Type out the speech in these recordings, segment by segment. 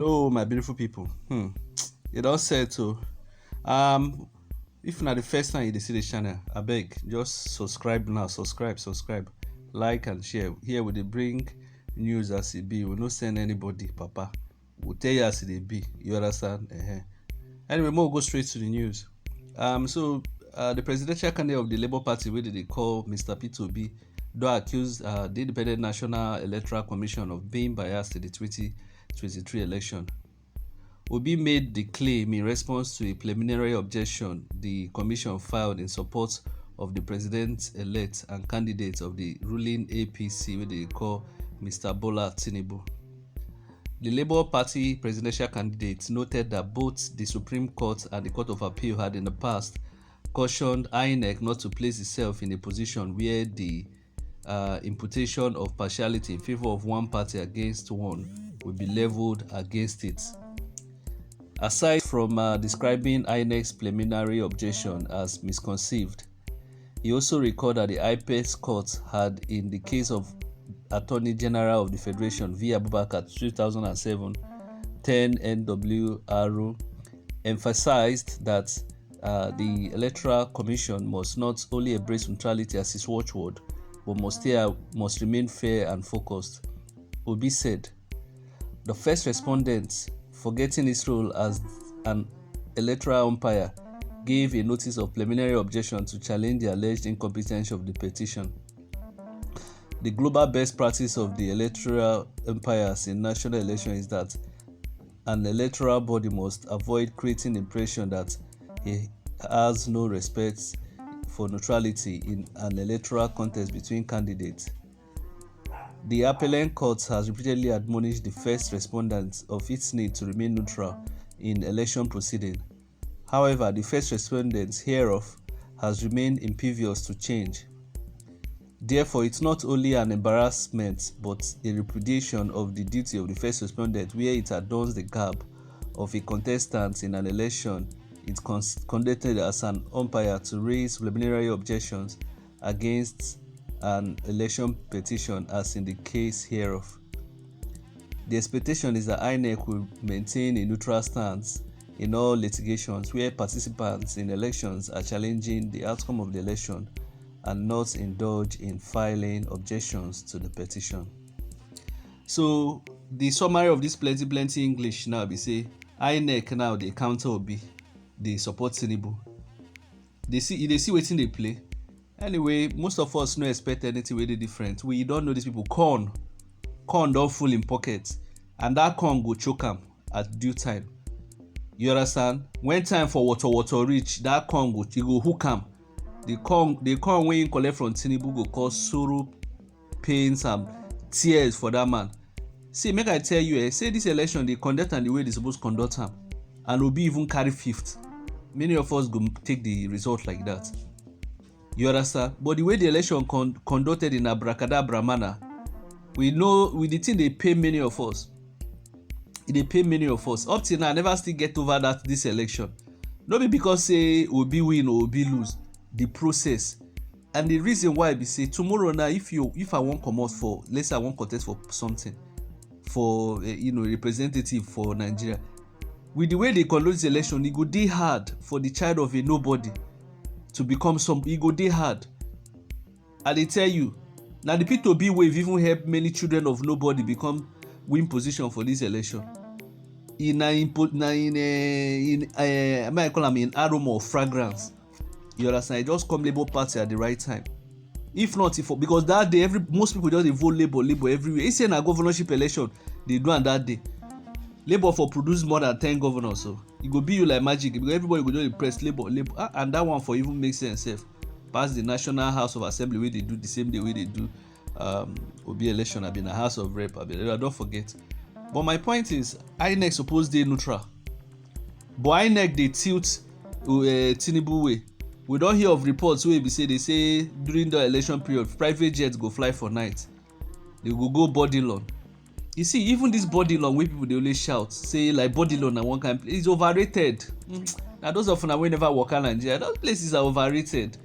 Hello, my beautiful people. You don't say to um if not the first time you dey see the channel, I beg just subscribe now. Subscribe, like and share. Here we dey bring news as it be. We no send anybody, Papa. We'll tell you as it be. You understand? Anyway, we'll go straight to the news. The presidential candidate of the Labour Party, wey they call Mr. Peter Obi, don accuse the Independent National Electoral Commission of being biased in the 2023 election. Obi made the claim in response to a preliminary objection the commission filed in support of the president-elect and candidate of the ruling APC, wey they call Mr. Bola Tinubu. The Labour Party presidential candidate noted that both the Supreme Court and the Court of Appeal had in the past cautioned INEC not to place itself in a position where the imputation of partiality in favour of one party against one will be levelled against it. Aside from describing INEC's preliminary objection as misconceived, he also recalled that the Apex Court had, in the case of Attorney General of the Federation V. Abubakar 2007 10 NWRO, emphasized that the Electoral Commission must not only embrace neutrality as its watchword, but must remain fair and focused. Obi said, "The first respondent, forgetting his role as an electoral umpire, gave a notice of preliminary objection to challenge the alleged incompetence of the petition. The global best practice of the electoral umpires in national elections is that an electoral body must avoid creating the impression that he has no respect for neutrality in an electoral contest between candidates. The appellate court has repeatedly admonished the first respondent of its need to remain neutral in election proceedings. However, the first respondent hereof has remained impervious to change. Therefore, it's not only an embarrassment but a repudiation of the duty of the first respondent where it adorns the garb of a contestant in an election it conducted as an umpire to raise preliminary objections against an election petition as in the case hereof. The expectation is that INEC will maintain a neutral stance in all litigations where participants in elections are challenging the outcome of the election and not indulge in filing objections to the petition." So the summary of this plenty English now be say INEC now dey counter Obi, dey support Tinubu. They see wetin dey play. Anyway, most of us no expect anything wey dey different. We don't know these people. Corn don full in pocket, and that corn go choke am at due time. You understand? When time for water reach, that corn go hook am. The corn wey him collect from Tinubu go cause sorrow, pains and tears for that man. See, make I tell you, say this election dey conduct am the way they suppose conduct am, and Obi even carry fifth. Many of us go take the result like that. You understand? But the way the election conducted in abracadabra manner, we know with the thing dey pain many of us. E dey pain many of us. Up till now, I never still get over this election. No be because say Obi win or Obi lose. The process and the reason why be say tomorrow now, if I wan comot for, let's say I wan contest for something, for representative for Nigeria, with the way they conduct this election, e go dey hard for the child of a nobody to become some. E go dey hard. I dey tell you, na the Peter Obi wave even help many children of nobody become win position for this election. In I call am in aroma of fragrance. You understand? I just come Labour Party at the right time. If not, because that day most people just dey vote Labour everywhere. He say na governorship election they do on that day. Labour for produce more than 10 governors, so it go be you like magic because everybody go just press Labour, and that one for even make sense sef pass the National House of Assembly wey they do the same day wey they do Obi election. I been a House of Rep. I don't forget. But my point is, INEC suppose dey neutral, but INEC dey tilt Tinubu way. We don hear of reports wey be say they say during the election period private jets go fly for night. They go body loan. You see, even this body loan wey people dey always shout say like body loan na one kind place, is overrated. Na those of una wey never waka Nigeria, those places are overrated.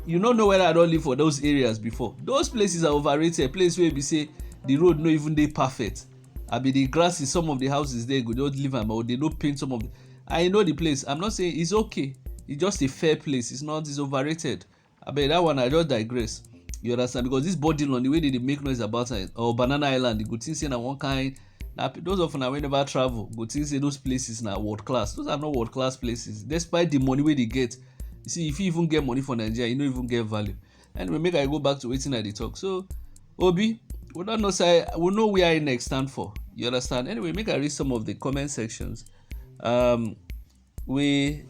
You no know whether I don live for those areas before. Those places are overrated. Place wey be say the road no even dey perfect. I be the grass in some of the houses there go just leave am, or they no paint some of the. I know the place. I'm not saying it's okay. It's just a fair place. It's overrated. I bet that one I just digress. You understand? Because this body on the way they make noise about it, or Banana Island, the good thing say na one kind. Now those of una wey never travel, good thing say those places na world class. Those are not world class places. Despite the money wey they get, you see, if you even get money for Nigeria, you no even get value. Anyway, make I go back to wetin I dey talk. So, Obi, we don't know say we know where INEC stand for. You understand? Anyway, make I read some of the comment sections. We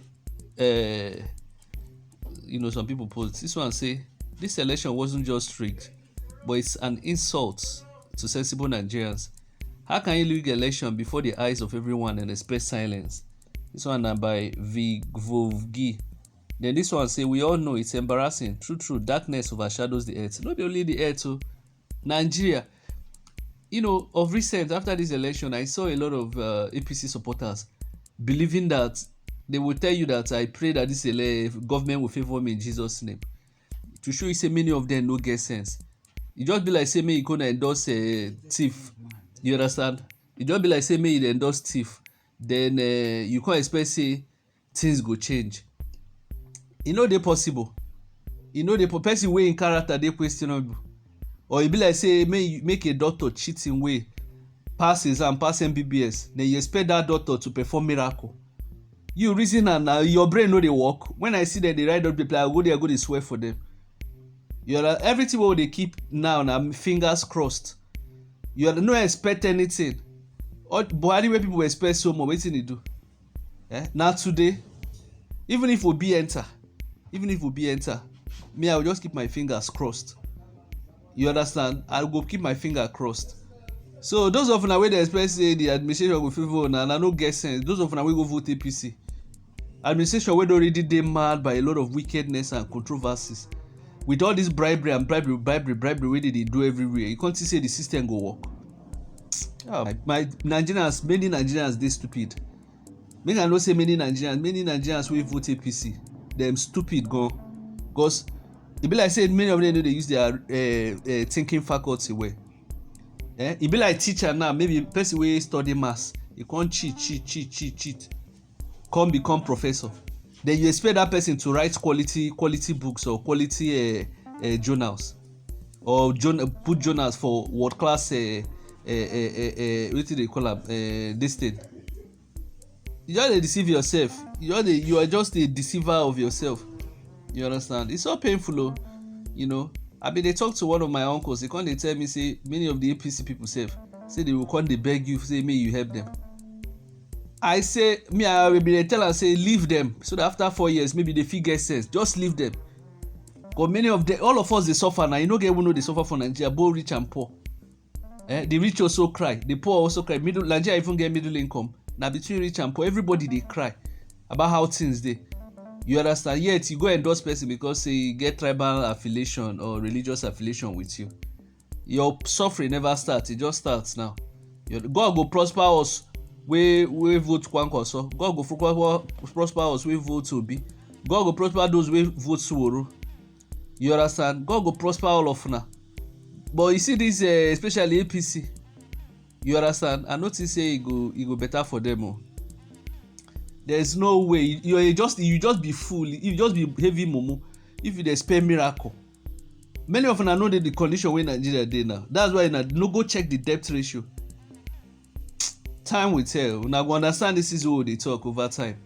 some people post this one say this election wasn't just rigged, but it's an insult to sensible Nigerians. How can you rig election before the eyes of everyone and expect silence? This one na by Vigvovgi. Then this one say we all know it's embarrassing. True, darkness overshadows the earth. Not only the earth, too. Nigeria. Of recent, after this election, I saw a lot of APC supporters believing that they will tell you that I pray that this government will favor me in Jesus' name. To show you say many of them no get sense. E just be like say make you gonna endorse thief. You understand? E just be like say make you endorse thief. Then you can't expect say things go change. E no dey possible. Person wey in character dey questionable. Or e be like say make a doctor cheat im way pass exam, pass MBBS, then you expect that doctor to perform miracle. You reason am na your brain no dey work. When I see them dey write up the plan, I go there go dey swear for them. Everything wey dey keep now na fingers crossed. You no expect anything. Buhari wey people expect so much, wetin e do? Na today, even if Obi enter, me I will just keep my fingers crossed. You understand? I go keep my finger crossed. So those of una wey dey expect say the administration go favour una, na no get sense. Those of una wey go vote APC, administration wey don already dey marred by a lot of wickedness and controversies, with all this bribery wey dey do everywhere, you can't say the system go work. Many Nigerians dey stupid. Make I no say many Nigerians wey vote APC, dem stupid gan. Because e be like say many of them no dey use their thinking faculty well. E be like teacher now, maybe person wey study maths, e come cheat, come become professor. Then you expect that person to write quality books or quality journals, or put journals for world class wetin dey call am this thing. You just dey deceive yourself. You are just a deceiver of yourself. You understand? It's so painful, oh. I been dey talk to one of my uncles. He come dey tell me say many of the APC people say they will come dey beg you say make you help them. I say I will be tell am say leave them, so that after 4 years maybe they fit get sense. Just leave them. Because many of them, all of us dey suffer now. You no get even know they suffer for Nigeria, both rich and poor. The rich also cry, the poor also cry. Nigeria even get middle income. Now between rich and poor, everybody dey cry about how things dey. You understand? Yet you go endorse person because say get tribal affiliation or religious affiliation with you. Your suffering never starts, it just starts now. God go prosper us we vote Kwankwaso. God go prosper us we vote Obi. God go prosper those we vote Suworo. You understand? God go prosper all of una. But you see this especially APC. You understand? I notice say it go better for them. Oh. There's no way you just be fool. You just be heavy mumu if you expect miracle. Many of una know the condition wey Nigeria dey now. That's why no go check the debt ratio. Time will tell. Una go understand this is what they talk over time.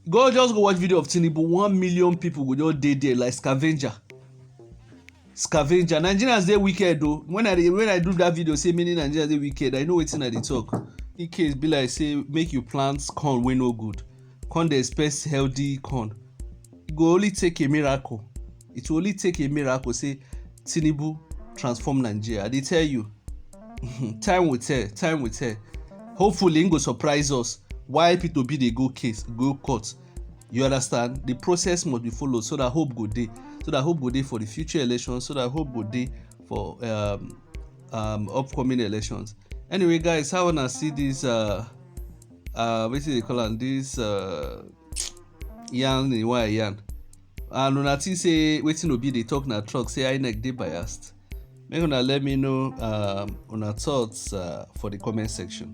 Just go watch video of Tinubu. 1 million people go just dey there like scavenger. Nigerians dey wicked though. When I do that video say many Nigerians dey wicked, I know wetin I dey talk. In case be like say make you plant corn wey no good. Corn dey expect healthy corn. It go only take a miracle. It will only take a miracle say Tinubu transform Nigeria. I dey tell you. Time will tell. Hopefully im go surprise us. Why people dey go court. You understand? The process must be followed so that hope go dey. So that hope go dey for the future elections. So that hope go dey for upcoming elections. Anyway, guys, how una see this wetin they call am, this yarn. And una think say wetin Obi dey talk na truck say INEC dey biased. Make una let me know una thoughts for the comment section.